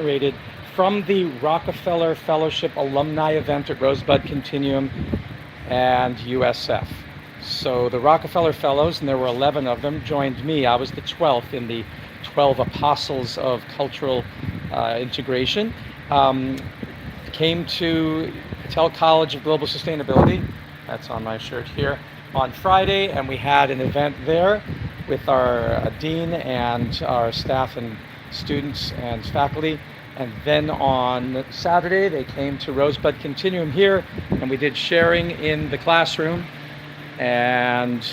Rated from the Rockefeller Fellowship Alumni event at Rosebud Continuum and USF. So the Rockefeller Fellows, and there were 11 of them, joined me. I was the 12th in the 12 Apostles of Cultural Integration. Came to Patel College of Global Sustainability, that's on my shirt here, on Friday, and we had an event there with our dean and our staff and students and faculty. And then on Saturday, they came to Rosebud Continuum here, and we did sharing in the classroom. And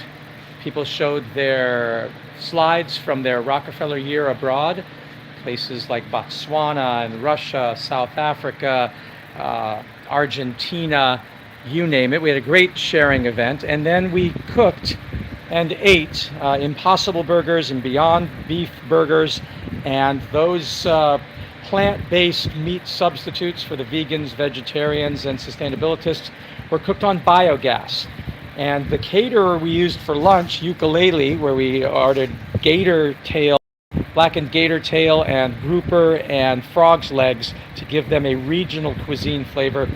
people showed their slides from their Rockefeller year abroad, places like Botswana and Russia, South Africa, Argentina, you name it. We had a great sharing event. And then we cooked and ate Impossible Burgers and Beyond Beef Burgers, and those plant-based meat substitutes for the vegans, vegetarians, and sustainabilists were cooked on biogas. And the caterer we used for lunch, Ukulele, where we ordered gator tail, blackened gator tail and grouper and frog's legs to give them a regional cuisine flavor.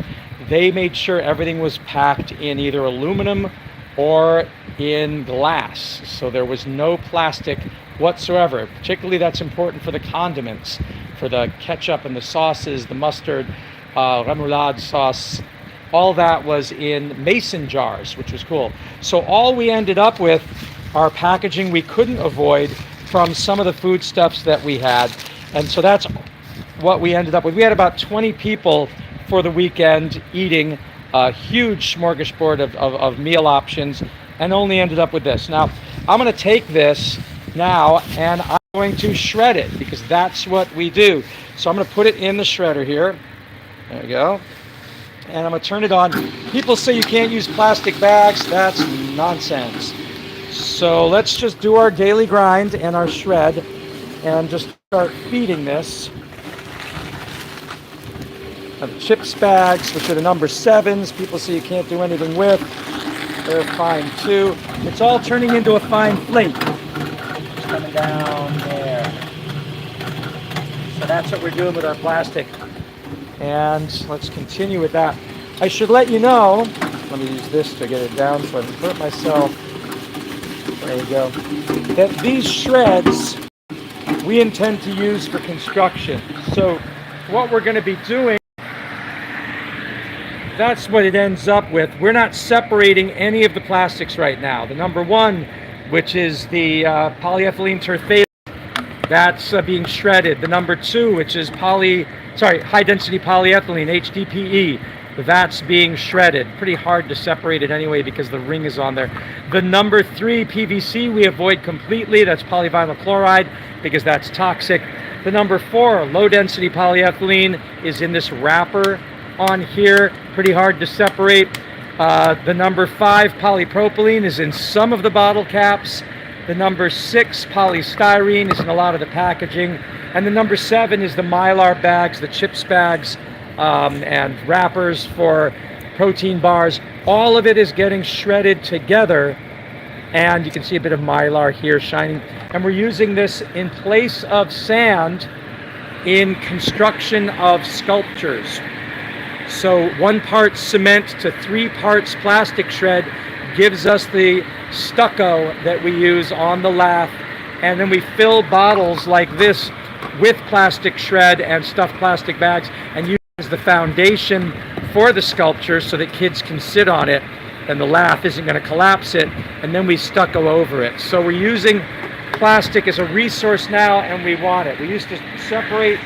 They made sure everything was packed in either aluminum or in glass, so there was no plastic whatsoever. Particularly that's important for the condiments, for the ketchup and the sauces, the mustard, remoulade sauce. All that was in mason jars, which was cool. So all we ended up with are packaging we couldn't avoid from some of the foodstuffs that we had. And so that's what we ended up with. We had about 20 people for the weekend eating a huge smorgasbord of meal options, and only ended up with this. Now, I'm going to take this now and I'm going to shred it, because that's what we do. So I'm going to put it in the shredder here. There we go. And I'm going to turn it on. People say you can't use plastic bags. That's nonsense. So let's just do our daily grind and our shred and just start feeding this. Chips bags, which are the number 7s. People say you can't do anything with. They're fine too. It's all turning into a fine flake. It's coming down there. So that's what we're doing with our plastic. And let's continue with that. I should let you know, let me use this to get it down so I don't hurt myself. There you go. That these shreds we intend to use for construction. So what we're going to be doing, that's what it ends up with. We're not separating any of the plastics right now. The number 1, which is the polyethylene terephthalate, that's being shredded. The number 2, which is high density polyethylene, HDPE, that's being shredded. Pretty hard to separate it anyway because the ring is on there. The number 3, PVC, we avoid completely. That's polyvinyl chloride because that's toxic. The number 4, low density polyethylene, is in this wrapper on here. Pretty hard to separate. The number 5, polypropylene, is in some of the bottle caps. The number 6, polystyrene, is in a lot of the packaging. And the number 7 is the Mylar bags, the chips bags, and wrappers for protein bars. All of it is getting shredded together. And you can see a bit of Mylar here shining. And we're using this in place of sand in construction of sculptures. So 1 part cement to 3 parts plastic shred gives us the stucco that we use on the lath, and then we fill bottles like this with plastic shred and stuffed plastic bags and use as the foundation for the sculpture so that kids can sit on it and the lath isn't going to collapse it, and then we stucco over it. So we're using plastic as a resource now, and we want it. We used to separate.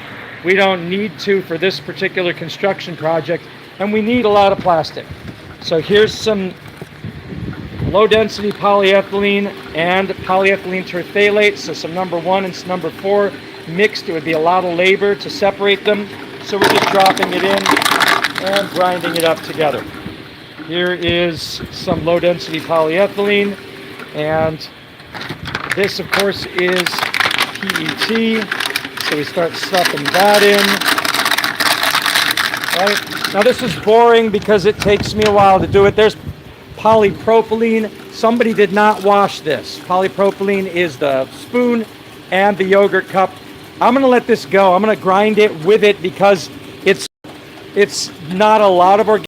We don't need to for this particular construction project, and we need a lot of plastic. So here's some low density polyethylene and polyethylene terephthalate, so some number 1 and some number 4 mixed. It would be a lot of labor to separate them, so we're just dropping it in and grinding it up together. Here is some low density polyethylene, and this of course is PET. So we start stuffing that in. Right? Now this is boring because it takes me a while to do it. There's polypropylene. Somebody did not wash this. Polypropylene is the spoon and the yogurt cup. I'm going to let this go. I'm going to grind it with it because it's not a lot of organic